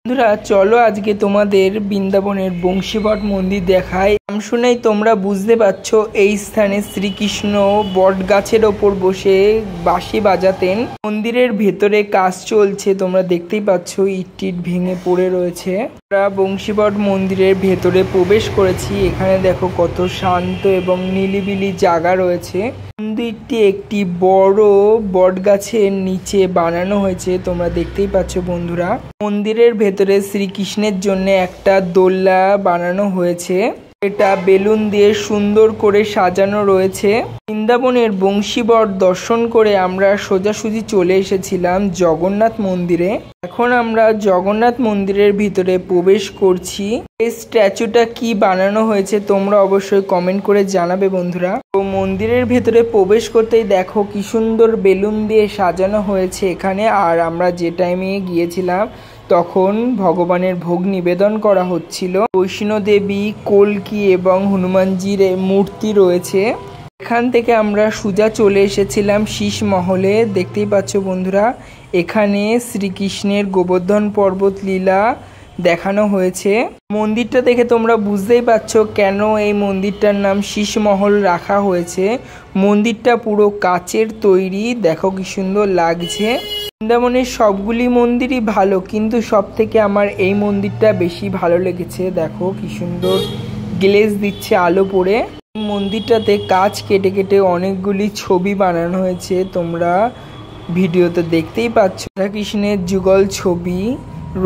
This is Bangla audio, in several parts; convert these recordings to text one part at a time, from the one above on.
বন্ধুরা চলো আজকে তোমাদের বৃন্দাবনের বংশীবট মন্দির দেখাই। নাম শুনেই তোমরা বুঝতে পারছো এই স্থানে শ্রীকৃষ্ণ বট গাছের ওপর বসে বাঁশি বাজাতেন। মন্দিরের ভেতরে কাজ চলছে, তোমরা দেখতেই পাচ্ছ ইট ভেঙে পড়ে রয়েছে। আমরা বংশীবট মন্দিরের ভেতরে প্রবেশ করেছি। এখানে দেখো কত শান্ত এবং নিলিবিলি জায়গা রয়েছে। মন্দিরটি একটি বড় বট গাছের নিচে বানানো হয়েছে, তোমরা দেখতেই পাচ্ছ বন্ধুরা। মন্দিরের ভেতরে শ্রীকৃষ্ণের জন্য একটা দোলনা বানানো হয়েছে, এটা বেলুন দিয়ে সুন্দর করে সাজানো রয়েছে। বৃন্দাবনের বংশীবট দর্শন করে আমরা সোজাসুজি চলে এসেছিলাম জগন্নাথ মন্দিরে। এখন আমরা জগন্নাথ মন্দিরের ভিতরে প্রবেশ করছি। এই স্ট্যাচুটা কি বানানো হয়েছে তোমরা অবশ্যই কমেন্ট করে জানাবে বন্ধুরা। তো মন্দিরের ভেতরে প্রবেশ করতেই দেখো কি সুন্দর বেলুন দিয়ে সাজানো হয়েছে এখানে। আর আমরা যে টাইমে গিয়েছিলাম তখন ভগবানের ভোগ নিবেদন করা হচ্ছিল। বৈষ্ণোদেবী, কল্কি এবং হনুমানজির মূর্তি রয়েছে। এখান থেকে আমরা সোজা চলে এসেছিলাম শীষ মহলে। দেখতেই পাচ্ছ বন্ধুরা, এখানে শ্রীকৃষ্ণের গোবর্ধন পর্বত লীলা দেখানো হয়েছে। মন্দিরটা দেখে তোমরা বুঝতেই পারছো কেন এই মন্দিরটার নাম শীষ মহল রাখা হয়েছে। মন্দিরটা পুরো কাচের তৈরি, দেখো কি সুন্দর লাগছে। বৃন্দাবনের সবগুলি মন্দিরই ভালো, কিন্তু সব থেকে আমার এই মন্দিরটা বেশি ভালো লেগেছে। দেখো কি সুন্দর গ্লেজ দিচ্ছে আলো পড়ে। মন্দিরটাতে কাচ কেটে কেটে অনেকগুলি ছবি বানানো হয়েছে, তোমরা ভিডিওতে দেখতেই পাচ্ছ। রাধাকৃষ্ণের যুগল ছবি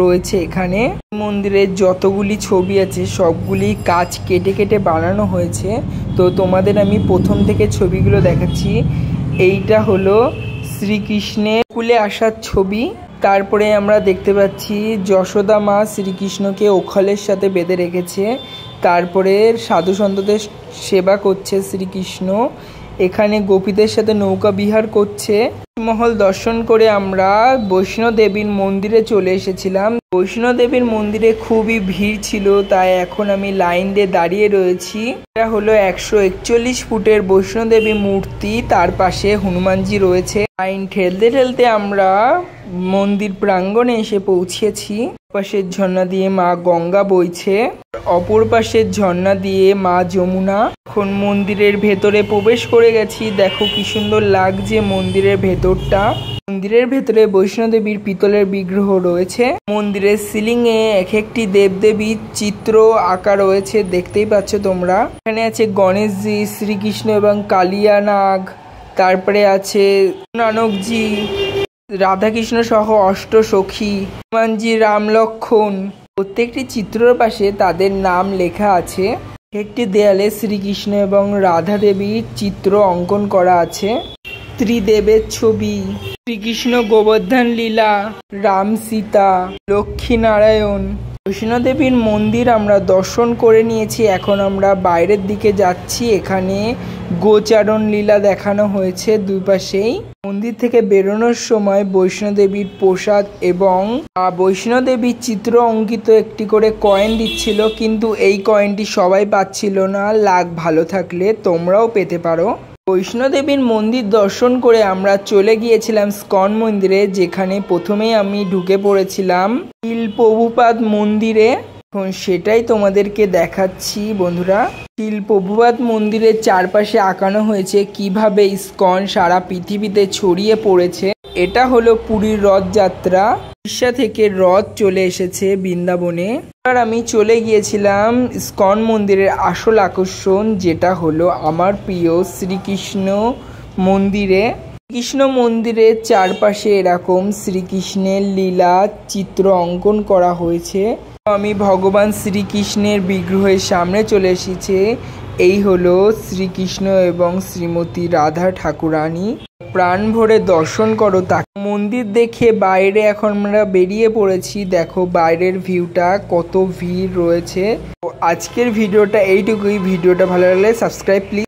রয়েছে এখানে। মন্দিরের যতগুলি ছবি আছে সবগুলি কাচ কেটে কেটে বানানো হয়েছে। তো তোমাদের আমি প্রথম থেকে ছবিগুলো দেখাচ্ছি। এইটা হলো শ্রীকৃষ্ণের কুলে আসার ছবি। তারপরে আমরা দেখতে পাচ্ছি যশোদা মা শ্রীকৃষ্ণকে ওখলের সাথে বেঁধে রেখেছে। তারপরে সাধু সন্তদের সেবা করছে শ্রীকৃষ্ণ। এখানে গোপীদের সাথে নৌকা বিহার করছে। মহল দর্শন করে আমরা বৈষ্ণোদেবীর মন্দিরে চলে এসেছিলাম। বৈষ্ণোদেবীর মন্দিরে খুবই ভিড় ছিল, তাই এখন আমি লাইন দিয়ে দাঁড়িয়ে রয়েছি। এটা হলো 141 ফুটের বৈষ্ণোদেবী মূর্তি, তার পাশে হনুমানজি রয়েছে। লাইন ঠেলতে ঠেলতে আমরা মন্দির প্রাঙ্গণে এসে পৌঁছেছি। পাশের ঝর্ণা দিয়ে মা গঙ্গা বইছে, অপর পাশের ঝর্ণা দিয়ে মা যমুনা। এখন মন্দিরের ভেতরে প্রবেশ করে গেছি। দেখো কি সুন্দর লাগছে মন্দিরের ভেতরটা। মন্দিরের ভেতরে বৈষ্ণোদেবীর পিতলের বিগ্রহ রয়েছে। মন্দিরের সিলিং এ এক একটি দেবদেবীর চিত্র আঁকা রয়েছে, দেখতেই পাচ্ছ তোমরা। এখানে আছে গণেশজি, শ্রীকৃষ্ণ এবং কালিয়া নাগ। তারপরে আছে নানকজি, রাধাকৃষ্ণ সহ অষ্ট সখী, হনুমানজি, রাম লক্ষণ। প্রত্যেকটি চিত্রের পাশে তাদের নাম লেখা আছে। একটি দেয়ালে শ্রীকৃষ্ণ এবং রাধা দেবীর চিত্র অঙ্কন করা আছে। ত্রিদেবের ছবি, শ্রীকৃষ্ণ গোবর্ধন লীলা, রাম সীতা, লক্ষ্মী নারায়ণ। বৈষ্ণোদেবীর মন্দির আমরা দর্শন করে নিয়েছি। এখন আমরা বাইরের দিকে যাচ্ছি। এখানে গোচারণ লীলা দেখানো হয়েছে দুই পাশেই। মন্দির থেকে বেরোনোর সময় বৈষ্ণোদেবীর প্রসাদ এবং বৈষ্ণোদেবীর চিত্র অঙ্কিত একটি করে কয়েন দিচ্ছিল, কিন্তু এই কয়েনটি সবাই পাচ্ছিল না। লাক ভালো থাকলে তোমরাও পেতে পারো। বৈষ্ণোদেবীর মন্দির দর্শন করে আমরা চলে গিয়েছিলাম স্কন মন্দিরে, যেখানে প্রথমেই আমি ঢুকে পড়েছিলাম শিল প্রভুপাদ মন্দিরে। এখন সেটাই তোমাদেরকে দেখাচ্ছি বন্ধুরা। শিল প্রভুপাদ মন্দিরের চারপাশে আঁকানো হয়েছে কিভাবে ইস্কন সারা পৃথিবীতে ছড়িয়ে পড়েছে। এটা হলো পুরীর রথযাত্রা। উড়িষ্যা থেকে রথ চলে এসেছে বৃন্দাবনে। আর আমি চলে গিয়েছিলাম ইস্কন মন্দিরের আসল আকর্ষণ, যেটা হলো আমার প্রিয় শ্রীকৃষ্ণ মন্দিরে। কৃষ্ণ মন্দিরের চারপাশে এরকম শ্রীকৃষ্ণের লীলা চিত্র অঙ্কন করা হয়েছে। আমি ভগবান শ্রীকৃষ্ণের বিগ্রহের সামনে চলে এসেছি। এই হলো শ্রীকৃষ্ণ এবং শ্রীমতী রাধা ঠাকুরানী। প্রাণ ভরে দর্শন করো তাকে। মন্দির দেখে বাইরে এখন আমরা বেরিয়ে পড়েছি। দেখো বাইরের ভিউটা, কত ভিড় রয়েছে। আজকের ভিডিওটা এইটুকুই। ভিডিওটা ভালো লাগলে সাবস্ক্রাইব প্লিজ।